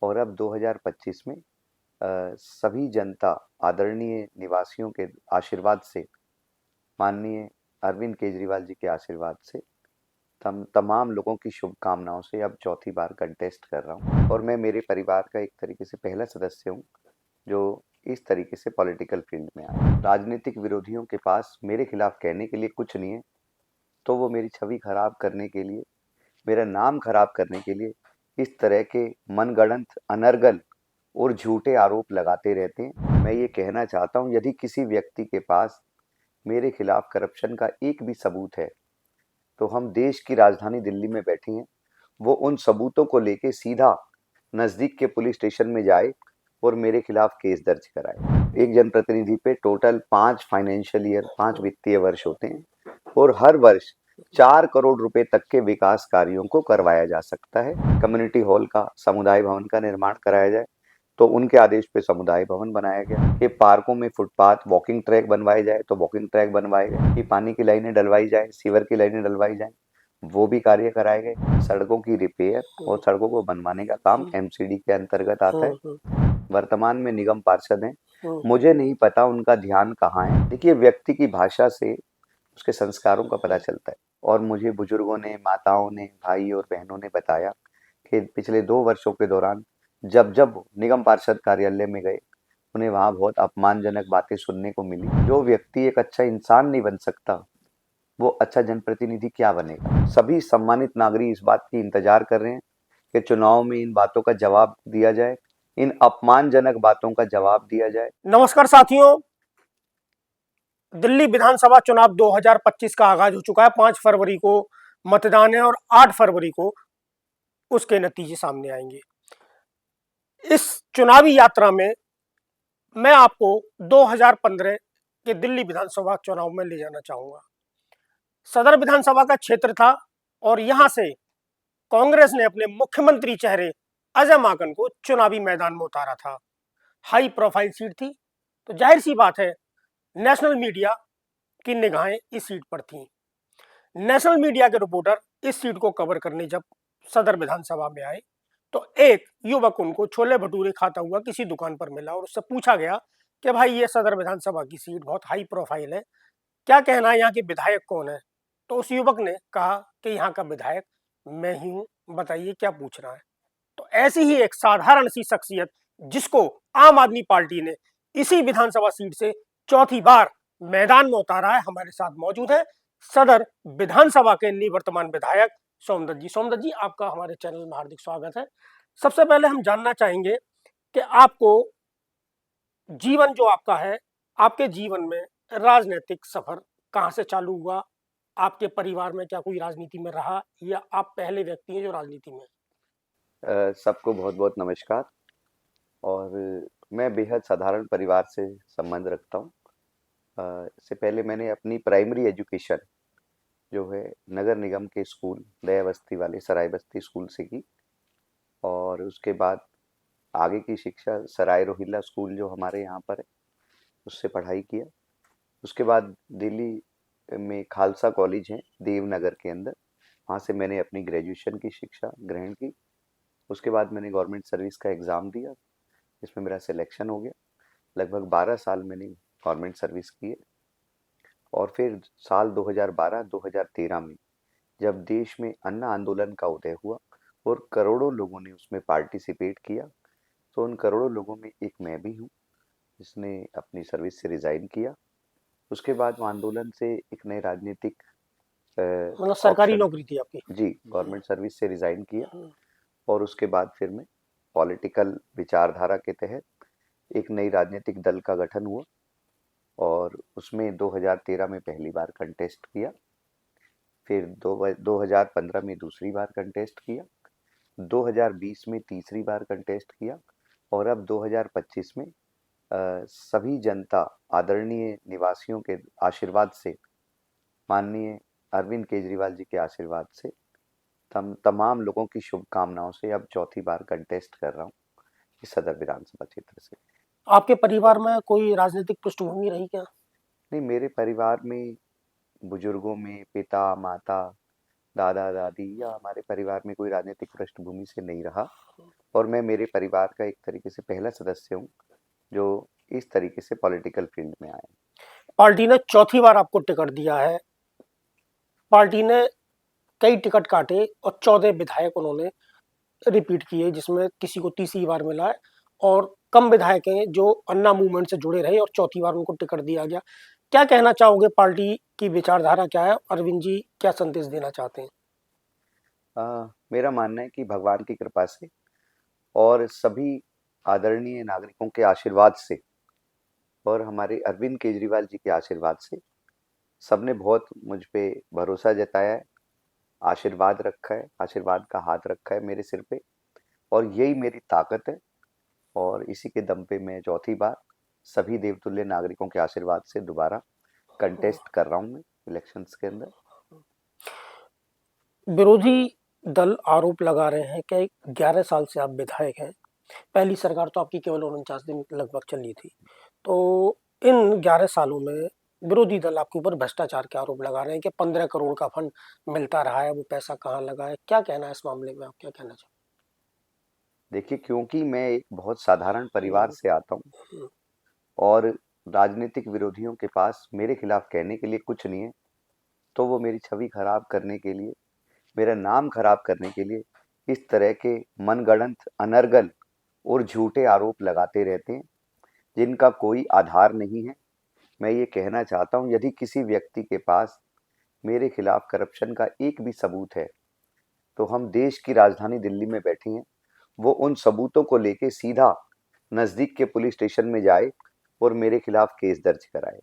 और अब 2025 में सभी जनता आदरणीय निवासियों के आशीर्वाद से, माननीय अरविंद केजरीवाल जी के आशीर्वाद से, तमाम लोगों की शुभकामनाओं से अब चौथी बार कंटेस्ट कर रहा हूँ। और मैं मेरे परिवार का एक तरीके से पहला सदस्य हूँ जो इस तरीके से पॉलिटिकल फील्ड में आया। राजनीतिक विरोधियों के पास मेरे खिलाफ कहने के लिए कुछ नहीं है, तो वो मेरी छवि खराब करने के लिए, मेरा नाम खराब करने के लिए इस तरह के मनगढ़ंत, अनर्गल और झूठे आरोप लगाते रहते हैं। मैं ये कहना चाहता हूँ, यदि किसी व्यक्ति के पास मेरे खिलाफ करप्शन का एक भी सबूत है, तो हम देश की राजधानी दिल्ली में बैठे हैं, वो उन सबूतों को लेके सीधा नजदीक के पुलिस स्टेशन में जाए और मेरे खिलाफ केस दर्ज कराए। एक जनप्रतिनिधि पे टोटल 5 वित्तीय वर्ष होते हैं और हर वर्ष 4 करोड़ रुपए तक के विकास कार्यों को करवाया जा सकता है। कम्युनिटी हॉल का, समुदाय भवन का निर्माण कराया जाए, तो उनके आदेश पे समुदाय भवन बनाया गया। कि पार्कों में फुटपाथ, वॉकिंग ट्रैक बनवाए जाए, तो वॉकिंग ट्रैक बनवाए गए। कि पानी की लाइनें डलवाई जाए, सीवर की लाइनें डलवाई जाए, वो भी कार्य कराए गए। सड़कों की रिपेयर और सड़कों को बनवाने का काम एमसीडी के अंतर्गत आता है। वर्तमान में निगम पार्षद हैं, मुझे नहीं पता उनका ध्यान कहाँ है। देखिए, व्यक्ति की भाषा से उसके संस्कारों का पता चलता है। और मुझे बुजुर्गों ने, माताओं ने, भाई और बहनों ने बताया कि पिछले 2 वर्षों के दौरान जब जब निगम पार्षद कार्यालय में गए, उन्हें वहां बहुत अपमानजनक बातें सुनने को मिली। जो व्यक्ति एक अच्छा इंसान नहीं बन सकता, वो अच्छा जनप्रतिनिधि क्या बनेगा। सभी सम्मानित नागरिक इस बात की इंतजार कर रहे हैं कि चुनाव में इन बातों का जवाब दिया जाए, इन अपमानजनक बातों का जवाब दिया जाए। नमस्कार साथियों, दिल्ली विधानसभा चुनाव 2025 का आगाज हो चुका है। 5 फरवरी को मतदान है और 8 फरवरी को उसके नतीजे सामने आएंगे। इस चुनावी यात्रा में मैं आपको 2015 के दिल्ली विधानसभा चुनाव में ले जाना चाहूंगा। सदर विधानसभा का क्षेत्र था और यहां से कांग्रेस ने अपने मुख्यमंत्री चेहरे अजय माकन को चुनावी मैदान में उतारा था। हाई प्रोफाइल सीट थी, तो जाहिर सी बात है नेशनल मीडिया की निगाहें इस सीट पर थीं। नेशनल मीडिया के रिपोर्टर इस सीट को कवर करने जब सदर विधानसभा में आए, तो एक युवक उनको छोले भटूरे खाता हुआ किसी दुकान पर मिला और उससे पूछा गया कि भाई, ये सदर विधानसभा की सीट बहुत हाई प्रोफाइल है, क्या कहना है, यहाँ के विधायक कौन है? तो उस युवक ने कहा कि यहाँ का विधायक मैं ही हूँ, बताइए क्या पूछ रहा है। तो ऐसी ही एक साधारण सी शख्सियत, जिसको आम आदमी पार्टी ने इसी विधानसभा सीट से चौथी बार मैदान में उतारा है, हमारे साथ मौजूद है सदर विधानसभा के निवर्तमान विधायक सोमदत्त जी। सोमदत्त जी, आपका हमारे चैनल में हार्दिक स्वागत है। सबसे पहले हम जानना चाहेंगे कि आपको जीवन जो आपका है, आपके जीवन में राजनीतिक सफर कहां से चालू हुआ? आपके परिवार में क्या कोई राजनीति में रहा, या आप पहले व्यक्ति हैं जो राजनीति में? सबको बहुत बहुत नमस्कार। और मैं बेहद साधारण परिवार से संबंध रखता हूँ। इससे पहले मैंने अपनी प्राइमरी एजुकेशन जो है नगर निगम के स्कूल दया बस्ती वाले सराय बस्ती स्कूल से की। और उसके बाद आगे की शिक्षा सराय रोहिल्ला स्कूल जो हमारे यहाँ पर है, उससे पढ़ाई किया। उसके बाद दिल्ली में खालसा कॉलेज है देवनगर के अंदर, वहाँ से मैंने अपनी ग्रेजुएशन की शिक्षा ग्रहण की। उसके बाद मैंने गवर्नमेंट सर्विस का एग्ज़ाम दिया, जिसमें मेरा सिलेक्शन हो गया। लगभग 12 साल मैंने गवर्नमेंट सर्विस की है। और फिर साल 2012-2013 में जब देश में अन्ना आंदोलन का उदय हुआ और करोड़ों लोगों ने उसमें पार्टिसिपेट किया, तो उन करोड़ों लोगों में एक मैं भी हूँ जिसने अपनी सर्विस से रिज़ाइन किया। उसके बाद वो आंदोलन से एक नए राजनीतिक मतलब सरकारी ऑप्शन, नौकरी थी आपकी? जी, गवर्नमेंट सर्विस से रिज़ाइन किया। और उसके बाद फिर मैं पॉलिटिकल विचारधारा के तहत एक नई राजनीतिक दल का गठन हुआ और उसमें 2013 में पहली बार कंटेस्ट किया। फिर 2015 में दूसरी बार कंटेस्ट किया, 2020 में तीसरी बार कंटेस्ट किया और अब 2025 में सभी जनता आदरणीय निवासियों के आशीर्वाद से, माननीय अरविंद केजरीवाल जी के आशीर्वाद से, तमाम लोगों की शुभकामनाओं से अब चौथी बार कंटेस्ट कर रहा हूँ इस सदर विधानसभा क्षेत्र से। आपके परिवार में कोई राजनीतिक पृष्ठभूमि रही क्या? नहीं, मेरे परिवार में बुजुर्गों में पिता, माता, दादा दादी या हमारे परिवार में कोई राजनीतिक पृष्ठभूमि से नहीं रहा, और मैं मेरे परिवार का एक तरीके से पहला सदस्य हूँ जो इस तरीके से पॉलिटिकल फील्ड में आया। पार्टी ने चौथी बार आपको टिकट दिया है। पार्टी ने कई टिकट काटे और 14 विधायक उन्होंने रिपीट किए, जिसमें किसी को तीसरी बार मिला है और कम विधायक हैं जो अन्ना मूवमेंट से जुड़े रहे और चौथी बार उनको टिकट दिया गया। क्या कहना चाहोगे, पार्टी की विचारधारा क्या है? अरविंद जी क्या संदेश देना चाहते हैं? मेरा मानना है कि भगवान की कृपा से और सभी आदरणीय नागरिकों के आशीर्वाद से और हमारे अरविंद केजरीवाल जी के आशीर्वाद से सबने बहुत मुझ पे भरोसा जताया है, आशीर्वाद रखा है, आशीर्वाद का हाथ रखा है मेरे सिर पे, और यही मेरी ताकत है। और इसी के दम पे मैं चौथी बार सभी देवतुल्य नागरिकों के आशीर्वाद से दोबारा कंटेस्ट कर रहा हूँ मैं इलेक्शंस के अंदर। विरोधी दल आरोप लगा रहे हैं कि 11 साल से आप विधायक हैं। पहली सरकार तो आपकी केवल 49 दिन लगभग चली थी। तो इन 11 सालों में विरोधी दल आपके ऊपर भ्रष्टाचार के आरोप लगा रहे हैं कि 15 करोड़ का फंड मिलता रहा है, वो पैसा कहाँ लगा है? क्या कहना है इस मामले में, आप क्या कहना देखिए, क्योंकि मैं एक बहुत साधारण परिवार चाहते से आता हूँ हैं? और राजनीतिक विरोधियों के पास मेरे खिलाफ कहने के लिए कुछ नहीं है, तो वो मेरी छवि खराब करने के लिए, मेरा नाम खराब करने के लिए इस तरह के मनगढ़ंत, अनर्गल और झूठे आरोप लगाते रहते हैं जिनका कोई आधार नहीं है। मैं ये कहना चाहता हूँ, यदि किसी व्यक्ति के पास मेरे खिलाफ करप्शन का एक भी सबूत है तो हम देश की राजधानी दिल्ली में बैठे हैं, वो उन सबूतों को लेके सीधा नज़दीक के पुलिस स्टेशन में जाए और मेरे खिलाफ केस दर्ज कराए।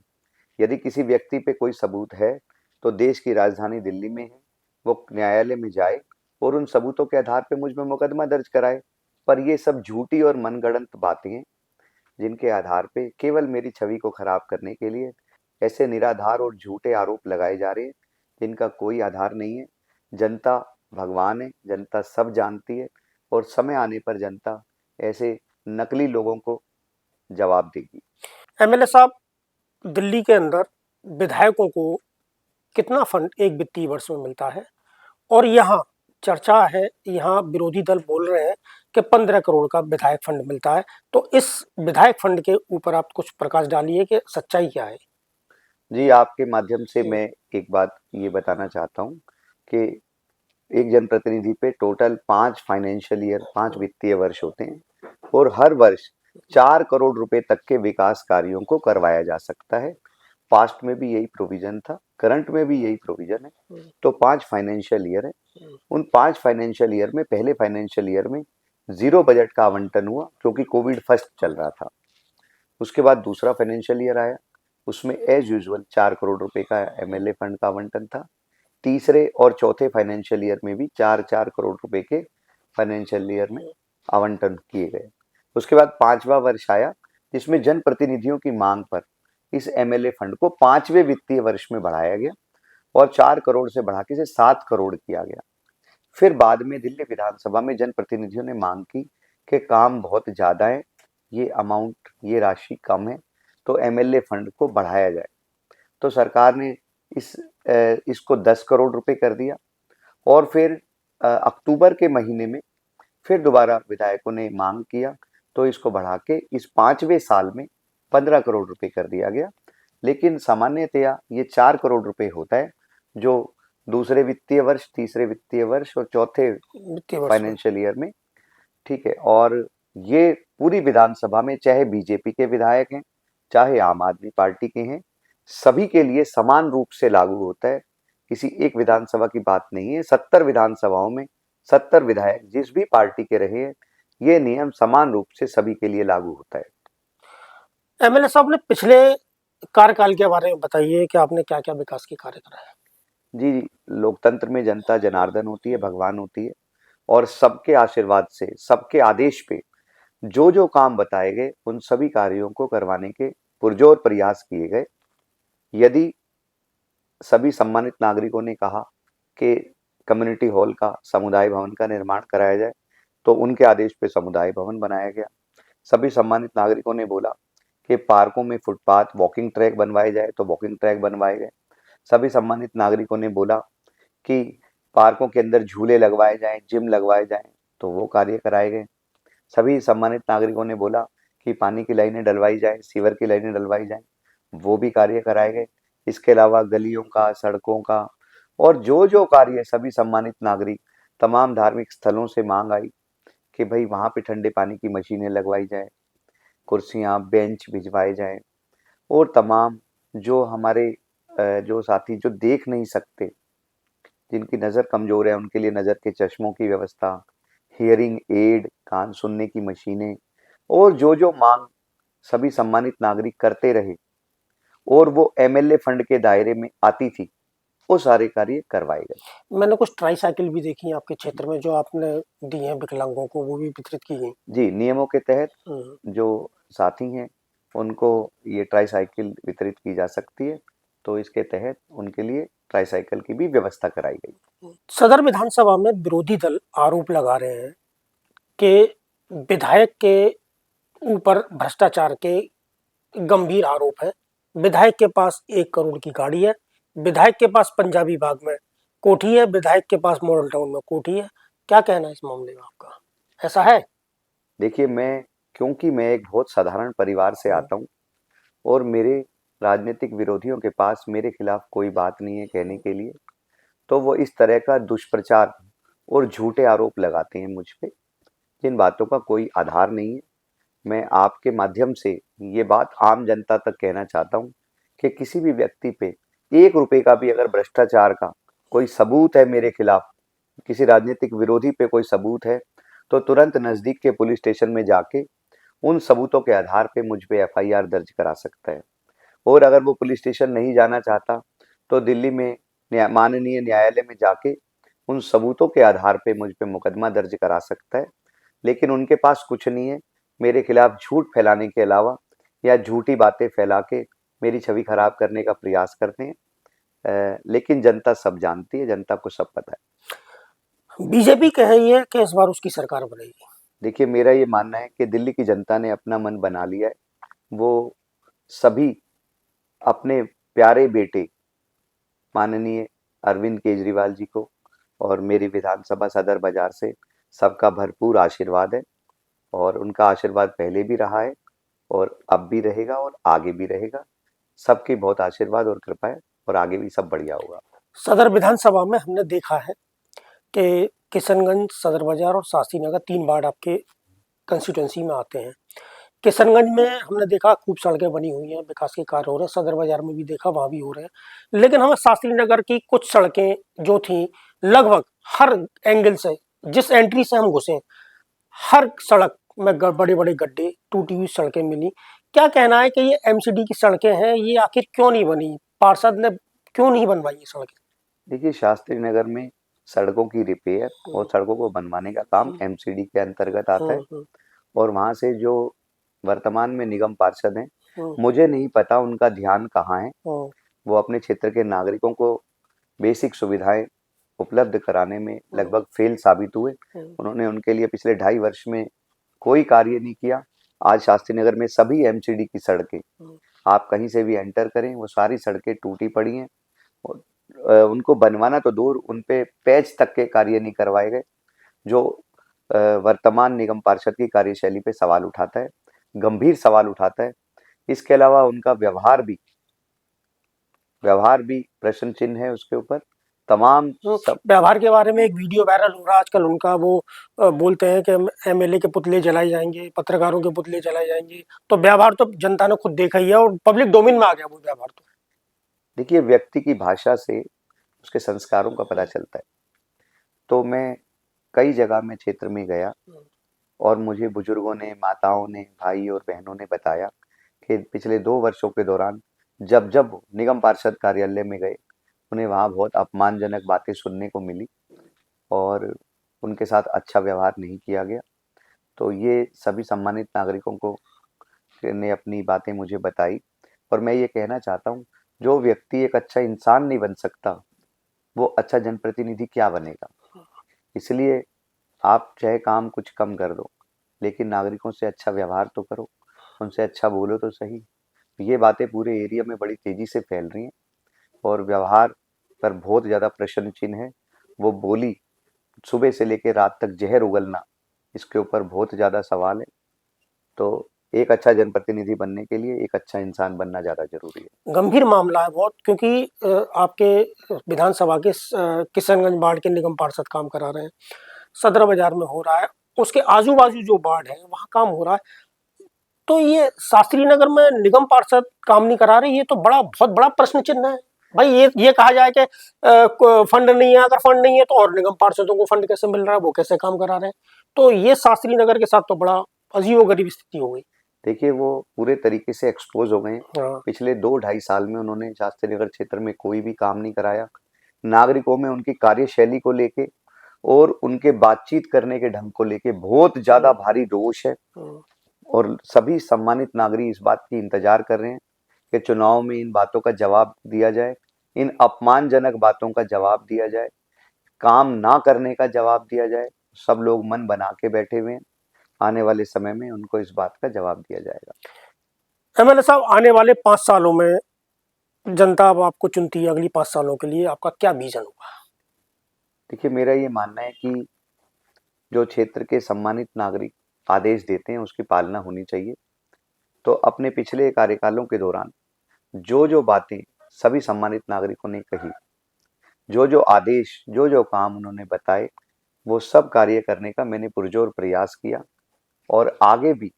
यदि किसी व्यक्ति पे कोई सबूत है तो देश की राजधानी दिल्ली में है, वो न्यायालय में जाए और उन सबूतों के आधार पे मुझ में मुकदमा दर्ज कराए। पर ये सब झूठी और मनगढ़ंत बातें हैं जिनके आधार पे केवल मेरी छवि को खराब करने के लिए ऐसे निराधार और झूठे आरोप लगाए जा रहे हैं जिनका कोई आधार नहीं है। जनता भगवान है, जनता सब जानती है, और समय आने पर जनता ऐसे नकली लोगों को जवाब देगी। एमएलए साहब, दिल्ली के अंदर विधायकों को कितना फंड एक वित्तीय वर्ष में मिलता है? और यहाँ चर्चा है, यहाँ विरोधी दल बोल रहे हैं कि 15 करोड़ का विधायक फंड मिलता है। तो इस विधायक फंड के ऊपर आप कुछ प्रकाश डालिए कि सच्चाई क्या है? जी, आपके माध्यम से मैं एक बात ये बताना चाहता हूँ कि एक जनप्रतिनिधि पे टोटल 5 फाइनेंशियल ईयर, 5 वित्तीय वर्ष होते हैं और हर वर्ष 4 करोड़ रुपए तक के विकास कार्यों को करवाया जा सकता है। पास्ट में भी यही प्रोविजन था, करंट में भी यही प्रोविजन है। तो 5 फाइनेंशियल ईयर है। उन 5 फाइनेंशियल ईयर में पहले फाइनेंशियल ईयर में 0 बजट का आवंटन हुआ क्योंकि कोविड फर्स्ट चल रहा था। उसके बाद दूसरा फाइनेंशियल ईयर आया, उसमें एज यूजुअल 4 करोड़ रुपए का एमएलए फंड का आवंटन था। तीसरे और चौथे फाइनेंशियल ईयर में भी 4-4 करोड़ रुपए के फाइनेंशियल ईयर में आवंटन किए गए। उसके बाद 5वां वर्ष आया जिसमें जनप्रतिनिधियों की मांग पर इस एमएलए फंड को 5वें वित्तीय वर्ष में बढ़ाया गया और 4 करोड़ से बढ़ा के 7 करोड़ किया गया। फिर बाद में दिल्ली विधानसभा में जनप्रतिनिधियों ने मांग की कि काम बहुत ज्यादा है, ये अमाउंट, ये राशि कम है, तो एमएलए फंड को बढ़ाया जाए। तो सरकार ने इसको 10 करोड़ रुपए कर दिया और फिर अक्टूबर के महीने में फिर दोबारा विधायकों ने मांग किया तो इसको बढ़ा के इस 5वें साल में 15 करोड़ रुपए कर दिया गया। लेकिन सामान्यतया ये 4 करोड़ रुपए होता है जो दूसरे वित्तीय वर्ष, तीसरे वित्तीय वर्ष और चौथे वित्तीय वर्ष में फाइनेंशियल ईयर में, ठीक है। और ये पूरी विधानसभा में चाहे बीजेपी के विधायक हैं, चाहे आम आदमी पार्टी के हैं, सभी के लिए समान रूप से लागू होता है। किसी एक विधानसभा की बात नहीं है। 70 विधानसभाओं में 70 विधायक जिस भी पार्टी के रहे हैं, ये नियम समान रूप से सभी के लिए लागू होता है। एमएलए साहब ने पिछले कार्यकाल के बारे में बताइए कि आपने क्या क्या विकास के कार्य कराए? जी, लोकतंत्र में जनता जनार्दन होती है, भगवान होती है, और सबके आशीर्वाद से, सबके आदेश पे जो जो काम बताए गए उन सभी कार्यों को करवाने के पुरजोर प्रयास किए गए। यदि सभी सम्मानित नागरिकों ने कहा कि कम्युनिटी हॉल का, समुदाय भवन का निर्माण कराया जाए तो उनके आदेश पे समुदाय भवन बनाया गया। सभी सम्मानित नागरिकों ने बोला कि पार्कों में फुटपाथ, वॉकिंग ट्रैक बनवाए जाए तो वॉकिंग ट्रैक बनवाए गए। सभी सम्मानित नागरिकों ने बोला कि पार्कों के अंदर झूले लगवाए जाएं, जिम लगवाए जाएं, तो वो कार्य कराए गए। सभी सम्मानित नागरिकों ने बोला कि पानी की लाइनें डलवाई जाएं, सीवर की लाइनें डलवाई जाएं, वो भी कार्य कराए गए। इसके अलावा गलियों का, सड़कों का और जो कार्य सभी सम्मानित नागरिक, तमाम धार्मिक स्थलों से मांग आई कि भाई वहां पे ठंडे पानी की मशीनें लगवाई जाए, कुर्सियां, बेंच भिजवाए जाएं और तमाम जो हमारे जो साथी जो देख नहीं सकते, जिनकी नज़र कमज़ोर है, उनके लिए नज़र के चश्मों की व्यवस्था, हियरिंग एड, कान सुनने की मशीनें और जो मांग सभी सम्मानित नागरिक करते रहे और वो एमएलए फंड के दायरे में आती थी, वो सारे कार्य करवाए गए। मैंने कुछ ट्राईसाइकिल भी देखी है आपके क्षेत्र में जो आपने दी हैं विकलांगों को, वो भी वितरित की गई। जी, नियमों के तहत हम्म। जो साथी हैं उनको ये ट्राईसाइकिल वितरित की जा सकती है, तो इसके तहत उनके लिए ट्राईसाइकिल की भी व्यवस्था कराई गई। सदर विधानसभा में विरोधी दल आरोप लगा रहे हैं कि विधायक के ऊपर भ्रष्टाचार के गंभीर आरोप है। विधायक के पास 1 करोड़ की गाड़ी है, विधायक के पास पंजाबी बाग में कोठी है, विधायक के पास मॉडल टाउन में कोठी है। क्या कहना है इस मामले में आपका? ऐसा है? देखिए, क्योंकि मैं एक बहुत साधारण परिवार से आता हूँ और मेरे राजनीतिक विरोधियों के पास मेरे खिलाफ कोई बात नहीं है कहने के लिए, तो वो इस तरह का दुष्प्रचार और झूठे आरोप लगाते हैं मुझ पे, जिन बातों का कोई आधार नहीं है। मैं आपके माध्यम से ये बात आम जनता तक कहना चाहता हूँ कि किसी भी व्यक्ति पे 1 रुपए का भी अगर भ्रष्टाचार का कोई सबूत है मेरे खिलाफ, किसी राजनीतिक विरोधी पे कोई सबूत है, तो तुरंत नज़दीक के पुलिस स्टेशन में जाके उन सबूतों के आधार पे मुझ पे एफआईआर दर्ज करा सकता है। और अगर वो पुलिस स्टेशन नहीं जाना चाहता, तो दिल्ली में माननीय न्यायालय में जाके उन सबूतों के आधार पे मुझ पे मुकदमा दर्ज करा सकता है। लेकिन उनके पास कुछ नहीं है, मेरे खिलाफ झूठ फैलाने के अलावा या झूठी बातें फैला के मेरी छवि खराब करने का प्रयास करते हैं। लेकिन जनता सब जानती है, जनता को सब पता है। बीजेपी कह रही है कि इस बार उसकी सरकार बनेगी। देखिए, मेरा ये मानना है कि दिल्ली की जनता ने अपना मन बना लिया है। वो सभी अपने प्यारे बेटे माननीय अरविंद केजरीवाल जी को और मेरी विधानसभा सदर बाजार से सबका भरपूर आशीर्वाद है और उनका आशीर्वाद पहले भी रहा है और अब भी रहेगा और आगे भी रहेगा। सबकी बहुत आशीर्वाद और कृपा है और आगे भी सब बढ़िया होगा। सदर विधानसभा में हमने देखा है कि किशनगंज, सदर बाजार और शास्त्री नगर 3 वार्ड आपके कंस्टिट्यूंसी में आते हैं। किशनगंज में हमने देखा खूब सड़कें बनी हुई हैं, विकास के कार्य हो रहे हैं, सदर बाजार में भी देखा वहां भी हो रहे हैं। लेकिन हमें शास्त्री नगर की कुछ सड़कें जो थी, लगभग हर एंगल से, जिस एंट्री से हम घुसे, हर सड़क में बड़े बड़े गड्ढे, टूटी हुई सड़कें मिली। क्या कहना है कि ये एमसीडी की सड़कें हैं, ये आखिर क्यों नहीं बनी? पार्षद ने क्यों नहीं बनवाई ये सड़कें? देखिए, शास्त्री नगर में सड़कों की रिपेयर और सड़कों को बनवाने का काम एमसीडी के अंतर्गत आता है और वहां से जो वर्तमान में निगम पार्षद हैं, मुझे नहीं पता उनका ध्यान कहाँ है। वो अपने क्षेत्र के नागरिकों को बेसिक सुविधाएं उपलब्ध कराने में लगभग फेल साबित हुए। उन्होंने उनके लिए पिछले 2.5 वर्ष में कोई कार्य नहीं किया। आज शास्त्री नगर में सभी एमसीडी की सड़कें, आप कहीं से भी एंटर करें, वो सारी सड़कें टूटी पड़ी हैं और उनको बनवाना तो दूर, उन पे पैच तक के कार्य नहीं करवाए गए, जो वर्तमान निगम पार्षद की कार्यशैली पे सवाल उठाता है, गंभीर सवाल उठाता है। इसके अलावा उनका व्यवहार भी प्रश्न चिन्ह है उसके ऊपर। तमाम सब व्यवहार के बारे में एक वीडियो वायरल हो रहा है आजकल उनका, वो बोलते हैं कि एमएलए के पुतले जलाए जाएंगे, पत्रकारों के पुतले जलाए जाएंगे। तो व्यवहार तो जनता ने खुद देखा ही है और पब्लिक डोमेन में आ गया वो व्यवहार तो। देखिए, व्यक्ति की भाषा से उसके संस्कारों का पता चलता है। तो मैं कई जगह में क्षेत्र में गया और मुझे बुजुर्गों ने, माताओं ने, भाई और बहनों ने बताया कि पिछले 2 वर्षों के दौरान जब जब निगम पार्षद कार्यालय में गए, उन्हें वहाँ बहुत अपमानजनक बातें सुनने को मिली और उनके साथ अच्छा व्यवहार नहीं किया गया। तो ये सभी सम्मानित नागरिकों को ने अपनी बातें मुझे बताई और मैं ये कहना चाहता हूँ, जो व्यक्ति एक अच्छा इंसान नहीं बन सकता, वो अच्छा जनप्रतिनिधि क्या बनेगा। इसलिए आप चाहे काम कुछ कम कर दो, लेकिन नागरिकों से अच्छा व्यवहार तो करो, उनसे अच्छा बोलो तो सही। ये बातें पूरे एरिया में बड़ी तेजी से फैल रही हैं और व्यवहार पर बहुत ज़्यादा प्रश्न चिन्ह है वो बोली सुबह से लेकर रात तक जहर उगलना, इसके ऊपर बहुत ज़्यादा सवाल है। तो एक अच्छा जनप्रतिनिधि बनने के लिए एक अच्छा इंसान बनना ज़्यादा ज़रूरी है। गंभीर मामला है बहुत, क्योंकि आपके विधानसभा के किशनगंज वार्ड के निगम पार्षद काम करा रहे हैं, सदर बाजार में हो रहा है, उसके आजू बाजू जो वार्ड है वहां काम हो रहा है। तो ये शास्त्री नगर में निगम पार्षद काम नहीं करा रहे, ये तो बहुत बड़ा प्रश्न चिन्ह है। भाई ये कहा जाए कि फंड नहीं है, अगर फंड नहीं है तो और निगम पार्षदों को फंड कैसे मिल रहा है, वो कैसे काम करा रहे हैं। तो ये शास्त्री नगर के साथ तो बड़ा अजीबोगरीब स्थिति हो गई। देखिए, वो पूरे तरीके से एक्सपोज हो गए हैं। हाँ। पिछले 2-2.5 साल में उन्होंने शास्त्री नगर क्षेत्र में कोई भी काम नहीं कराया। नागरिकों में उनकी कार्यशैली को लेके और उनके बातचीत करने के ढंग को लेके बहुत ज्यादा भारी रोष है। और सभी सम्मानित नागरिक इस बात की इंतजार कर रहे हैं कि चुनाव में इन बातों का जवाब दिया जाए, इन अपमानजनक बातों का जवाब दिया जाए, काम ना करने का जवाब दिया जाए। सब लोग मन बना के बैठे हुए हैं, आने वाले समय में उनको इस बात का जवाब दिया जाएगा। एमएलए साहब, आने वाले 5 सालों में जनता अब आपको चुनती है, अगली 5 सालों के लिए आपका क्या विजन होगा? देखिए, मेरा ये मानना है कि जो क्षेत्र के सम्मानित नागरिक आदेश देते हैं उसकी पालना होनी चाहिए। तो अपने पिछले कार्यकालों के दौरान जो जो बातें सभी सम्मानित नागरिकों ने कही, जो जो आदेश, जो जो काम उन्होंने बताए, वो सब कार्य करने का मैंने पुरजोर प्रयास किया। और आगे भी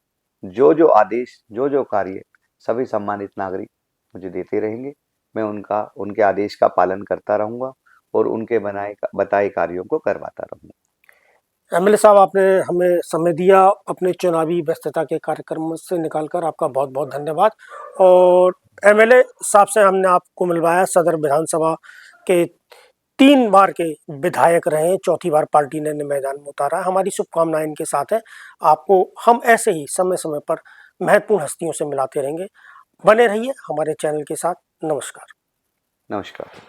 जो जो आदेश, जो जो कार्य सभी सम्मानित नागरिक मुझे देते रहेंगे, मैं उनके आदेश का पालन करता रहूंगा और उनके बताए कार्यों को करवाता रहूंगा। एमएलए साहब, आपने हमें समय दिया अपने चुनावी व्यस्तता के कार्यक्रम से निकालकर, आपका बहुत बहुत धन्यवाद। और एमएलए साहब से हमने आपको मिलवाया, सदर विधानसभा के 3 बार के विधायक रहे, चौथी बार पार्टी ने मैदान में उतारा। हमारी शुभकामनाएं इनके साथ है। आपको हम ऐसे ही समय समय पर महत्वपूर्ण हस्तियों से मिलाते रहेंगे। बने रहिए हमारे चैनल के साथ। नमस्कार। नमस्कार।